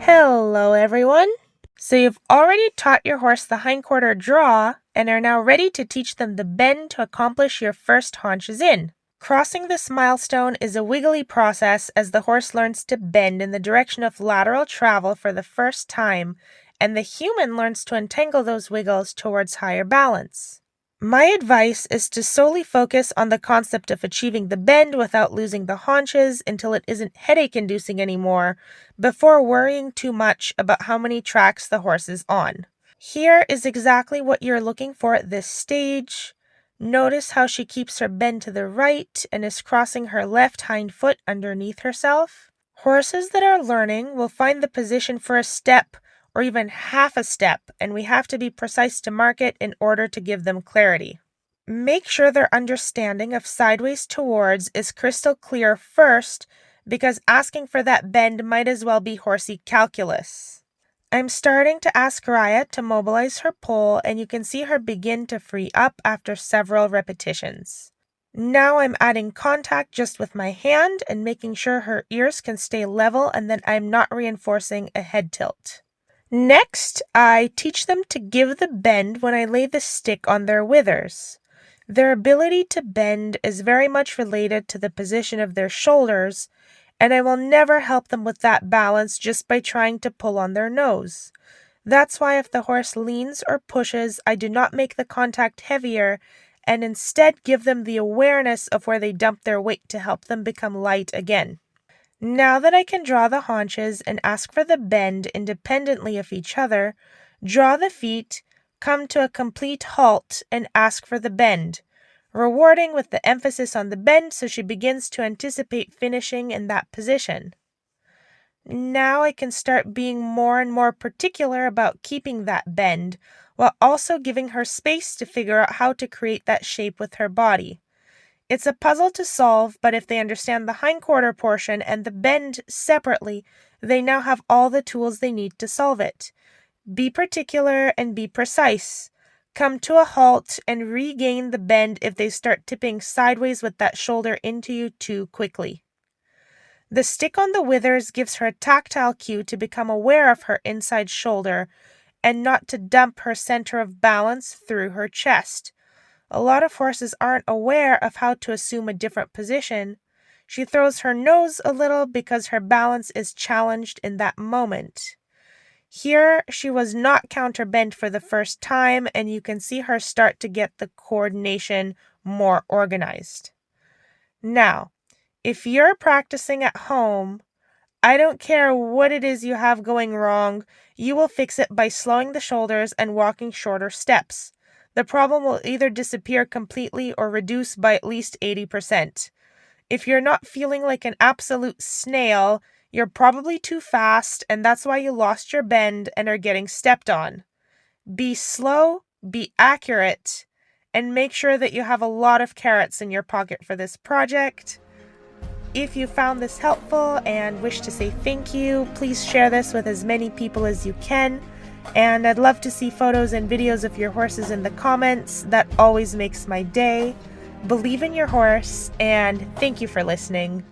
Hello everyone! So you've already taught your horse the hindquarter draw and are now ready to teach them the bend to accomplish your first haunches in. Crossing this milestone is a wiggly process as the horse learns to bend in the direction of lateral travel for the first time, and the human learns to untangle those wiggles towards higher balance. My advice is to solely focus on the concept of achieving the bend without losing the haunches until it isn't headache-inducing anymore, before worrying too much about how many tracks the horse is on. Here is exactly what you're looking for at this stage. Notice how she keeps her bend to the right and is crossing her left hind foot underneath herself. Horses that are learning will find the position for a step or even half a step, and we have to be precise to mark it in order to give them clarity. Make sure their understanding of sideways towards is crystal clear first, because asking for that bend might as well be horsey calculus. I'm starting to ask Raya to mobilize her pole, and you can see her begin to free up after several repetitions. Now I'm adding contact just with my hand and making sure her ears can stay level and that I'm not reinforcing a head tilt. Next, I teach them to give the bend when I lay the stick on their withers. Their ability to bend is very much related to the position of their shoulders, and I will never help them with that balance just by trying to pull on their nose. That's why if the horse leans or pushes, I do not make the contact heavier and instead give them the awareness of where they dump their weight to help them become light again. Now that I can draw the haunches and ask for the bend independently of each other, draw the feet, come to a complete halt, and ask for the bend, rewarding with the emphasis on the bend so she begins to anticipate finishing in that position. Now I can start being more and more particular about keeping that bend, while also giving her space to figure out how to create that shape with her body. It's a puzzle to solve, but if they understand the hindquarter portion and the bend separately, they now have all the tools they need to solve it. Be particular and be precise. Come to a halt and regain the bend if they start tipping sideways with that shoulder into you too quickly. The stick on the withers gives her a tactile cue to become aware of her inside shoulder and not to dump her center of balance through her chest. A lot of horses aren't aware of how to assume a different position. She throws her nose a little because her balance is challenged in that moment. Here, she was not counterbent for the first time, and you can see her start to get the coordination more organized. Now, if you're practicing at home, I don't care what it is you have going wrong, you will fix it by slowing the shoulders and walking shorter steps. The problem will either disappear completely or reduce by at least 80%. If you're not feeling like an absolute snail, you're probably too fast, and that's why you lost your bend and are getting stepped on. Be slow, be accurate, and make sure that you have a lot of carrots in your pocket for this project. If you found this helpful and wish to say thank you, please share this with as many people as you can. And I'd love to see photos and videos of your horses in the comments. That always makes my day. Believe in your horse, and thank you for listening.